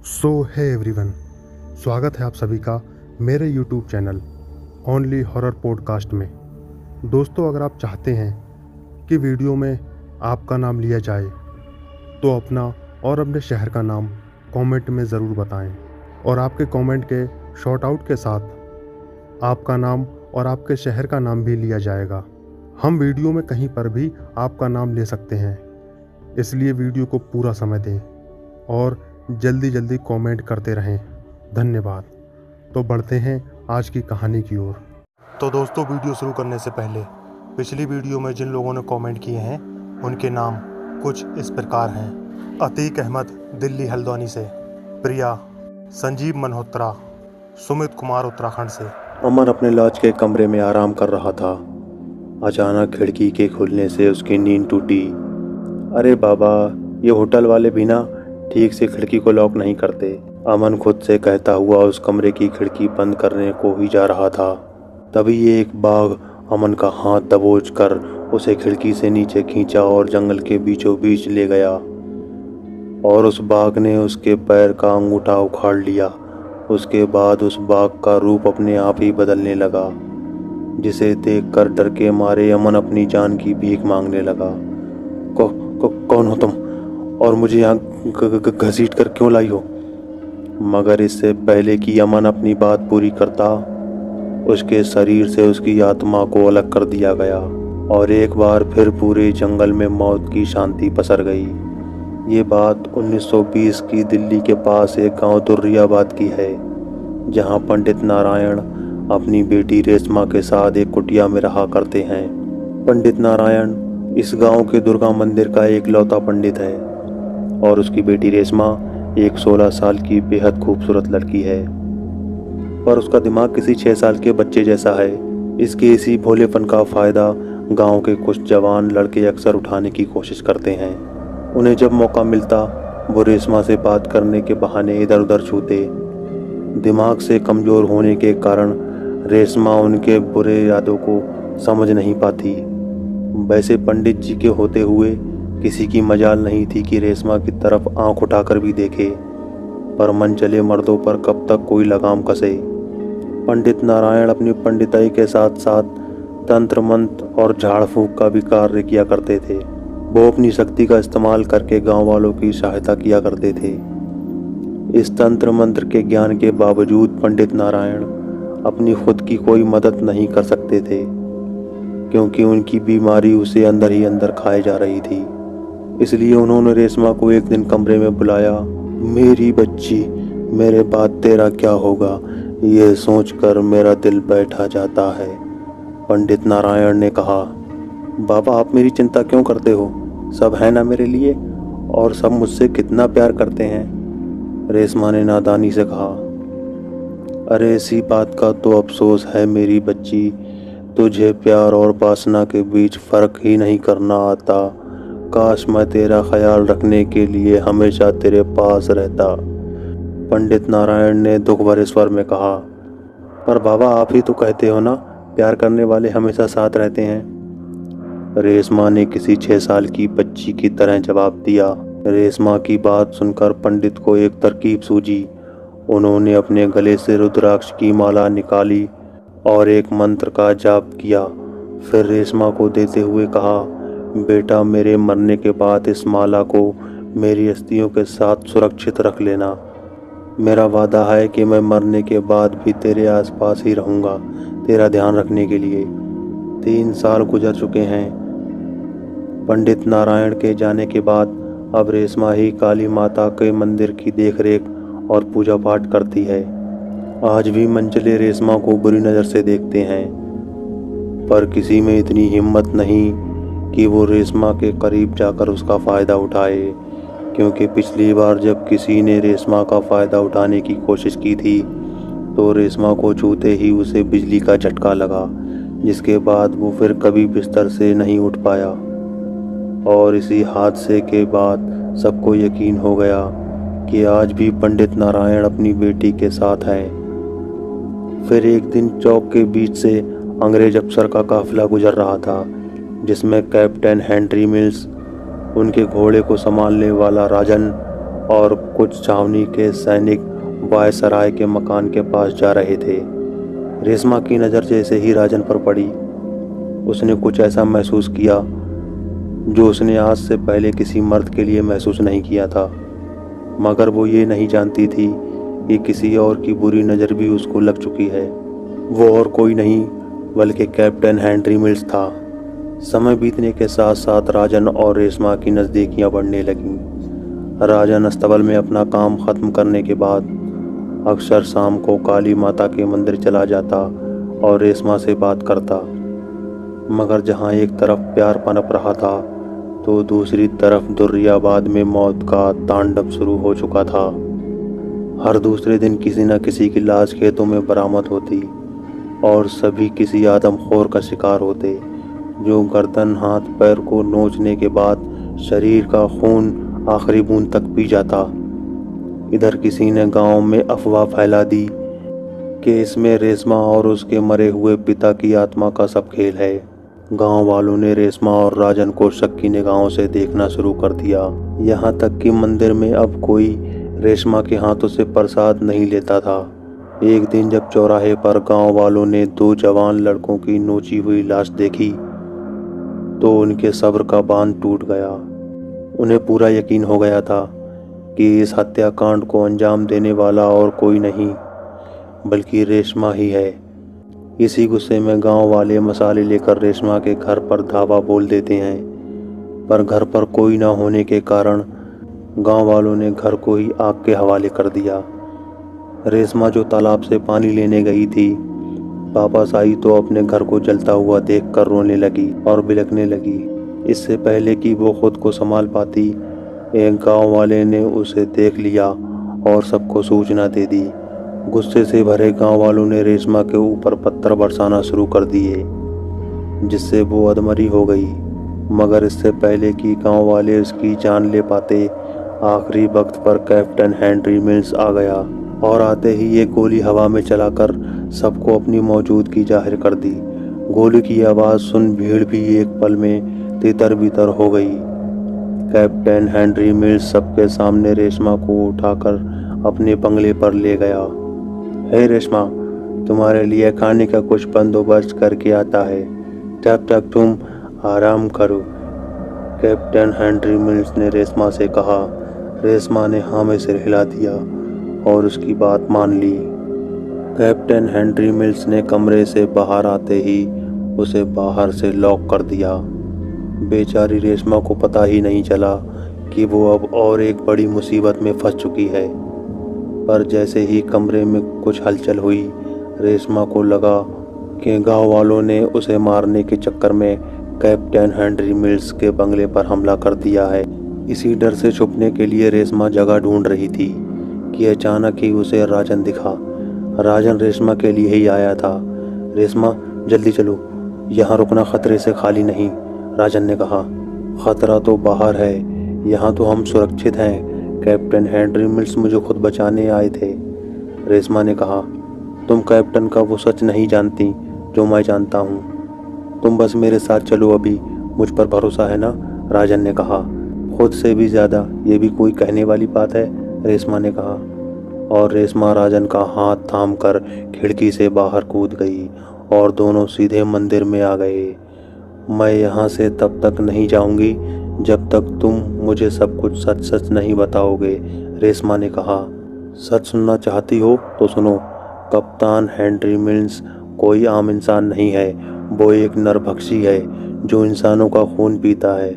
सो है एवरीवन, स्वागत है आप सभी का मेरे YouTube channel only horror podcast में। दोस्तों, अगर आप चाहते हैं कि वीडियो में आपका नाम लिया जाए तो अपना और अपने शहर का नाम कमेंट में ज़रूर बताएं और आपके कमेंट के शॉर्ट आउट के साथ आपका नाम और आपके शहर का नाम भी लिया जाएगा। हम वीडियो में कहीं पर भी आपका नाम ले सकते हैं, इसलिए वीडियो को पूरा समय दें और जल्दी जल्दी कमेंट करते रहें। धन्यवाद। तो बढ़ते हैं आज की कहानी की ओर। तो दोस्तों, वीडियो शुरू करने से पहले पिछली वीडियो में जिन लोगों ने कमेंट किए हैं उनके नाम कुछ इस प्रकार हैं: अतीक अहमद दिल्ली हल्द्वानी से, प्रिया, संजीव मल्होत्रा, सुमित कुमार उत्तराखंड से। अमन अपने लॉज के कमरे में आराम कर रहा था। अचानक खिड़की के खुलने से उसकी नींद टूटी। अरे बाबा, ये होटल वाले भी ना ठीक से खिड़की को लॉक नहीं करते। अमन खुद से कहता हुआ उस कमरे की खिड़की बंद करने को ही जा रहा था। तभी एक बाघ अमन का हाथ दबोच कर उसे खिड़की से नीचे खींचा और जंगल के बीचों बीच ले गया। और उस बाघ ने उसके पैर का अंगूठा उखाड़ लिया। उसके बाद उस बाघ का रूप अपने आप ही बदलने लगा, जिसे देखकर डर के मारे अमन अपनी जान की भीख मांगने लगा। कौन हो तुम और मुझे यहाँ घसीट कर क्यों लाई हो? मगर इससे पहले कि अमन अपनी बात पूरी करता, उसके शरीर से उसकी आत्मा को अलग कर दिया गया और एक बार फिर पूरे जंगल में मौत की शांति पसर गई। ये बात 1920 की दिल्ली के पास एक गांव दुर्रियाबाद की है, जहां पंडित नारायण अपनी बेटी रेशमा के साथ एक कुटिया में रहा करते हैं। पंडित नारायण इस गांव के दुर्गा मंदिर का एक लौता पंडित है और उसकी बेटी रेशमा एक 16 साल की बेहद खूबसूरत लड़की है, पर उसका दिमाग किसी 6 साल के बच्चे जैसा है। इसके इसी भोलेपन का फ़ायदा गांव के कुछ जवान लड़के अक्सर उठाने की कोशिश करते हैं। उन्हें जब मौका मिलता वो रेशमा से बात करने के बहाने इधर उधर छूते। दिमाग से कमज़ोर होने के कारण रेशमा उनके बुरे यादों को समझ नहीं पाती। वैसे पंडित जी के होते हुए किसी की मजाल नहीं थी कि रेशमा की तरफ आंख उठाकर भी देखे, पर मन चले मर्दों पर कब तक कोई लगाम कसे। पंडित नारायण अपनी पंडिताई के साथ साथ तंत्र मंत्र और झाड़ फूंक का भी कार्य किया करते थे। वो अपनी शक्ति का इस्तेमाल करके गांव वालों की सहायता किया करते थे। इस तंत्र मंत्र के ज्ञान के बावजूद पंडित नारायण अपनी खुद की कोई मदद नहीं कर सकते थे, क्योंकि उनकी बीमारी उसे अंदर ही अंदर खाए जा रही थी। इसलिए उन्होंने रेशमा को एक दिन कमरे में बुलाया। मेरी बच्ची, मेरे बाद तेरा क्या होगा, ये सोचकर मेरा दिल बैठा जाता है। पंडित नारायण ने कहा, बाबा आप मेरी चिंता क्यों करते हो? सब है ना मेरे लिए, और सब मुझसे कितना प्यार करते हैं। रेशमा ने नादानी से कहा, अरे इसी बात का तो अफसोस है मेरी बच्ची, तुझे प्यार और वासना के बीच फर्क ही नहीं करना आता। काश मैं तेरा ख्याल रखने के लिए हमेशा तेरे पास रहता। पंडित नारायण ने दुख भरे स्वर में कहा, पर बाबा आप ही तो कहते हो ना, प्यार करने वाले हमेशा साथ रहते हैं। रेशमा ने किसी 6 साल की बच्ची की तरह जवाब दिया। रेशमा की बात सुनकर पंडित को एक तरकीब सूझी। उन्होंने अपने गले से रुद्राक्ष की माला निकाली और एक मंत्र का जाप किया। फिर रेशमा को देते हुए कहा, बेटा मेरे मरने के बाद इस माला को मेरी अस्थियों के साथ सुरक्षित रख लेना। मेरा वादा है कि मैं मरने के बाद भी तेरे आसपास ही रहूँगा, तेरा ध्यान रखने के लिए। 3 साल गुजर चुके हैं। पंडित नारायण के जाने के बाद अब रेशमा ही काली माता के मंदिर की देखरेख और पूजा पाठ करती है। आज भी मंचले रेशमा को बुरी नज़र से देखते हैं, पर किसी में इतनी हिम्मत नहीं कि वो रेशमा के करीब जाकर उसका फ़ायदा उठाए, क्योंकि पिछली बार जब किसी ने रेशमा का फ़ायदा उठाने की कोशिश की थी तो रेशमा को छूते ही उसे बिजली का झटका लगा, जिसके बाद वो फिर कभी बिस्तर से नहीं उठ पाया। और इसी हादसे के बाद सबको यकीन हो गया कि आज भी पंडित नारायण अपनी बेटी के साथ हैं। फिर एक दिन चौक के बीच से अंग्रेज अफसर का काफिला गुजर रहा था, जिसमें कैप्टन हेनरी मिल्स, उनके घोड़े को संभालने वाला राजन और कुछ छावनी के सैनिक वायसराय के मकान के पास जा रहे थे। रेशमा की नज़र जैसे ही राजन पर पड़ी, उसने कुछ ऐसा महसूस किया जो उसने आज से पहले किसी मर्द के लिए महसूस नहीं किया था। मगर वो ये नहीं जानती थी कि किसी और की बुरी नज़र भी उसको लग चुकी है। वो और कोई नहीं बल्कि कैप्टन हेनरी मिल्स था। समय बीतने के साथ साथ राजन और रेशमा की नज़दीकियां बढ़ने लगीं। राजन अस्तबल में अपना काम ख़त्म करने के बाद अक्सर शाम को काली माता के मंदिर चला जाता और रेशमा से बात करता। मगर जहाँ एक तरफ प्यार पनप रहा था तो दूसरी तरफ दुर्रियाबाद में मौत का तांडव शुरू हो चुका था। हर दूसरे दिन किसी न किसी की लाश खेतों में बरामद होती और सभी किसी आदमखोर का शिकार होते जो गर्दन हाथ पैर को नोचने के बाद शरीर का खून आखिरी बूंद तक पी जाता। इधर किसी ने गांव में अफवाह फैला दी कि इसमें रेशमा और उसके मरे हुए पिता की आत्मा का सब खेल है। गांव वालों ने रेशमा और राजन को शक की निगाहों से देखना शुरू कर दिया। यहाँ तक कि मंदिर में अब कोई रेशमा के हाथों से प्रसाद नहीं लेता था। एक दिन जब चौराहे पर गांव वालों ने 2 जवान लड़कों की नोची हुई लाश देखी तो उनके सब्र का बांध टूट गया। उन्हें पूरा यकीन हो गया था कि इस हत्याकांड को अंजाम देने वाला और कोई नहीं बल्कि रेशमा ही है। इसी गुस्से में गांव वाले मसाले लेकर रेशमा के घर पर धावा बोल देते हैं, पर घर पर कोई न होने के कारण गांव वालों ने घर को ही आग के हवाले कर दिया। रेशमा जो तालाब से पानी लेने गई थी, वापस आई तो अपने घर को जलता हुआ देखकर रोने लगी और बिलखने लगी। इससे पहले कि वो खुद को संभाल पाती, एक गांव वाले ने उसे देख लिया और सबको सूचना दे दी। गुस्से से भरे गांव वालों ने रेशमा के ऊपर पत्थर बरसाना शुरू कर दिए, जिससे वो अधमरी हो गई। मगर इससे पहले कि गांव वाले उसकी जान ले पाते, आखिरी वक्त पर कैप्टन हेनरी मिल्स आ गया और आते ही ये गोली हवा में चलाकर सबको अपनी मौजूदगी जाहिर कर दी। गोली की आवाज़ सुन भीड़ भी एक पल में तितर बितर हो गई। कैप्टन हेनरी मिल्स सबके सामने रेशमा को उठाकर अपने बंगले पर ले गया। हे रेशमा, तुम्हारे लिए खाने का कुछ बंदोबस्त करके आता है, जब तक तुम आराम करो, कैप्टन हेनरी मिल्स ने रेशमा से कहा। रेशमा ने हाँ में सिर हिला दिया और उसकी बात मान ली। कैप्टन हेनरी मिल्स ने कमरे से बाहर आते ही उसे बाहर से लॉक कर दिया। बेचारी रेशमा को पता ही नहीं चला कि वो अब और एक बड़ी मुसीबत में फंस चुकी है। पर जैसे ही कमरे में कुछ हलचल हुई, रेशमा को लगा कि गांव वालों ने उसे मारने के चक्कर में कैप्टन हेनरी मिल्स के बंगले पर हमला कर दिया है। इसी डर से छुपने के लिए रेशमा जगह ढूंढ रही थी कि अचानक ही उसे राजन दिखा। राजन रेशमा के लिए ही आया था। रेशमा, जल्दी चलो, यहाँ रुकना खतरे से खाली नहीं, राजन ने कहा। खतरा तो बाहर है, यहाँ तो हम सुरक्षित हैं। कैप्टन हेनरी मिल्स मुझे खुद बचाने आए थे, रेशमा ने कहा। तुम कैप्टन का वो सच नहीं जानती जो मैं जानता हूँ। तुम बस मेरे साथ चलो, अभी मुझ पर भरोसा है ना, राजन ने कहा। खुद से भी ज़्यादा ये भी कोई कहने वाली बात है, रेशमा ने कहा। और रेशमा राजन का हाथ थामकर खिड़की से बाहर कूद गई और दोनों सीधे मंदिर में आ गए। मैं यहाँ से तब तक नहीं जाऊँगी जब तक तुम मुझे सब कुछ सच सच नहीं बताओगे, रेशमा ने कहा। सच सुनना चाहती हो तो सुनो, कप्तान हेनरी मिल्स कोई आम इंसान नहीं है। वो एक नरभक्षी है जो इंसानों का खून पीता है,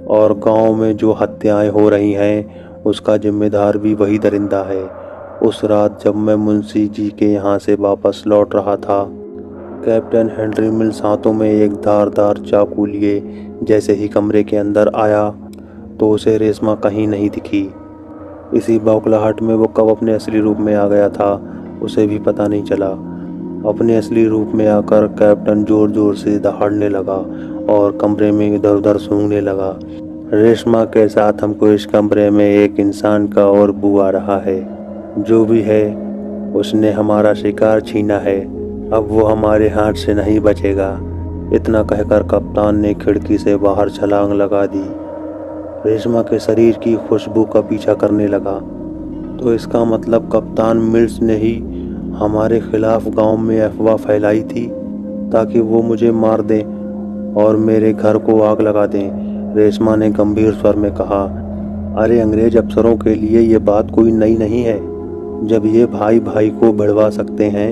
और गांव में जो हत्याएं हो रही हैं उसका जिम्मेदार भी वही दरिंदा है। उस रात जब मैं मुंशी जी के यहाँ से वापस लौट रहा था, कैप्टन हेनरी मिल्स हाथों में एक धारदार चाकू लिए जैसे ही कमरे के अंदर आया तो उसे रेशमा कहीं नहीं दिखी। इसी बौखलाहट में वो कब अपने असली रूप में आ गया था उसे भी पता नहीं चला। अपने असली रूप में आकर कैप्टन जोर जोर से दहाड़ने लगा और कमरे में इधर उधर सूंघने लगा। रेशमा के साथ हमको इस कमरे में एक इंसान का और बू आ रहा है। जो भी है उसने हमारा शिकार छीना है, अब वो हमारे हाथ से नहीं बचेगा। इतना कहकर कप्तान ने खिड़की से बाहर छलांग लगा दी। रेशमा के शरीर की खुशबू का पीछा करने लगा। तो इसका मतलब कप्तान मिल्स ने ही हमारे खिलाफ गांव में अफवाह फैलाई थी ताकि वो मुझे मार दें और मेरे घर को आग लगा दें। रेशमा ने गंभीर स्वर में कहा, अरे अंग्रेज अफसरों के लिए ये बात कोई नई नहीं है। जब ये भाई भाई को भिड़वा सकते हैं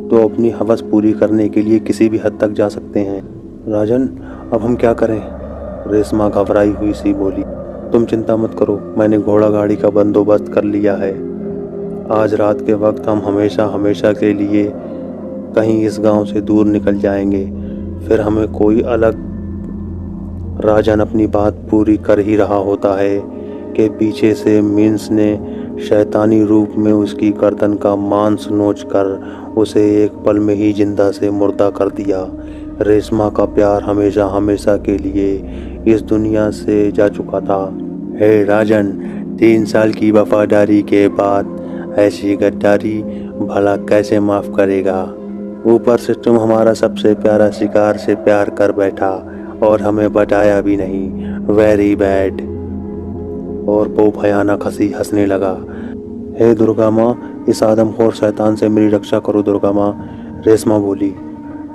तो अपनी हवस पूरी करने के लिए किसी भी हद तक जा सकते हैं। राजन, अब हम क्या करें? रेशमा घबराई हुई सी बोली। तुम चिंता मत करो, मैंने घोड़ा गाड़ी का बंदोबस्त कर लिया है। आज रात के वक्त हम हमेशा हमेशा के लिए कहीं इस गांव से दूर निकल जाएंगे। फिर हमें कोई अलग राजन अपनी बात पूरी कर ही रहा होता है कि पीछे से मिन्स ने शैतानी रूप में उसकी गर्दन का मांस नोचकर उसे एक पल में ही जिंदा से मुर्दा कर दिया। रेशमा का प्यार हमेशा हमेशा के लिए इस दुनिया से जा चुका था। हे राजन, 3 साल की वफादारी के बाद ऐसी गद्दारी भला कैसे माफ करेगा? ऊपर से तुम हमारा सबसे प्यारा शिकार से प्यार कर बैठा और हमें बताया भी नहीं। Very bad. और वो भयानक हंसने लगा। हे दुर्गा माँ, इस आदमखोर शैतान से मेरी रक्षा करो दुर्गा माँ, रेशमा बोली।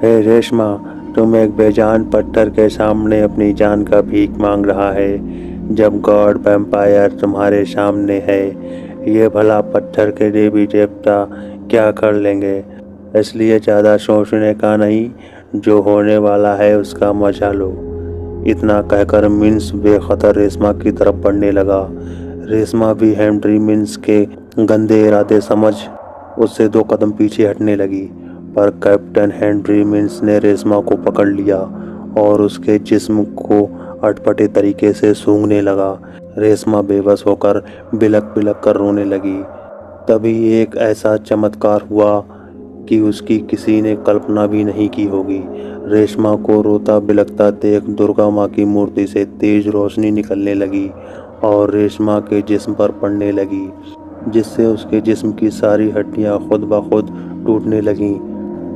हे रेशमा, तुम एक बेजान पत्थर के सामने अपनी जान का भीख मांग रहा है जब गॉड वैम्पायर तुम्हारे सामने है। ये भला पत्थर के देवी देवता क्या कर लेंगे? इसलिए ज़्यादा सोचने का नहीं, जो होने वाला है उसका मजा लो। इतना कहकर मिन्स बेखतर रेशमा की तरफ बढ़ने लगा। रेशमा भी हेनरी मिन्स के गंदे इरादे समझ उससे 2 कदम पीछे हटने लगी, पर कैप्टन हेनरी मिन्स ने रेशमा को पकड़ लिया और उसके जिस्म को अटपटे तरीके से सूंघने लगा। रेशमा बेबस होकर बिलक बिलक कर रोने लगी। तभी एक ऐसा चमत्कार हुआ कि उसकी किसी ने कल्पना भी नहीं की होगी। रेशमा को रोता बिलकता देख दुर्गा माँ की मूर्ति से तेज रोशनी निकलने लगी और रेशमा के जिस्म पर पड़ने लगी, जिससे उसके जिस्म की सारी हड्डियाँ खुद ब खुद टूटने लगीं।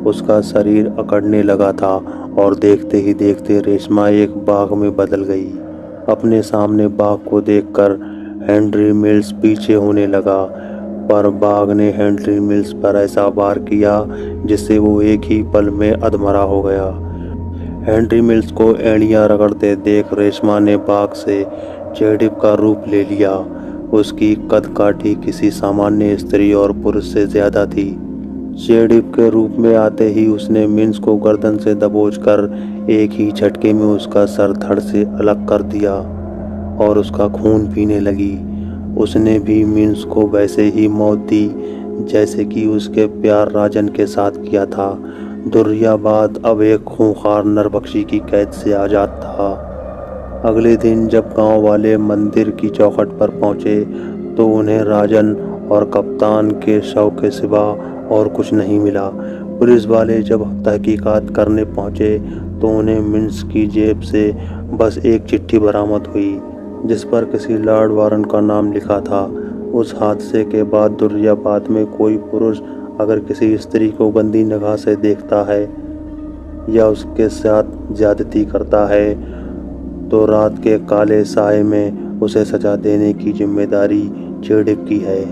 उसका शरीर अकड़ने लगा था और देखते ही देखते रेशमा एक बाघ में बदल गई। अपने सामने बाघ को देखकर हेनरी मिल्स पीछे होने लगा, पर बाघ ने हेनरी मिल्स पर ऐसा वार किया जिससे वो एक ही पल में अधमरा हो गया। हेनरी मिल्स को एड़ियाँ रगड़ते देख रेशमा ने बाघ से चेडिप का रूप ले लिया। उसकी कद काठी किसी सामान्य स्त्री और पुरुष से ज्यादा थी। चेडिप के रूप में आते ही उसने मिन्स को गर्दन से दबोचकर एक ही झटके में उसका सर धड़ से अलग कर दिया और उसका खून पीने लगी। उसने भी मिन्स को वैसे ही मौत दी जैसे कि उसके प्यार राजन के साथ किया था। दुर्याबाद अब एक खूंखार नरभक्षी की कैद से आज़ाद था। अगले दिन जब गांव वाले मंदिर की चौखट पर पहुंचे तो उन्हें राजन और कप्तान के शव के सिवा और कुछ नहीं मिला। पुलिस वाले जब तहकीकात करने पहुंचे तो उन्हें मिन्स की जेब से बस एक चिट्ठी बरामद हुई जिस पर किसी लॉर्ड वारन का नाम लिखा था। उस हादसे के बाद दुर्याबाद में कोई पुरुष अगर किसी स्त्री को गंदी निगाह से देखता है या उसके साथ ज्यादती करता है तो रात के काले साए में उसे सजा देने की जिम्मेदारी चेडिप की है।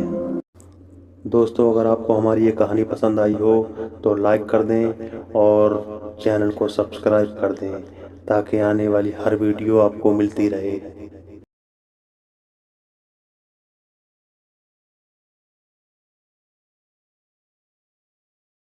दोस्तों, अगर आपको हमारी ये कहानी पसंद आई हो तो लाइक कर दें और चैनल को सब्सक्राइब कर दें ताकि आने वाली हर वीडियो आपको मिलती रहे।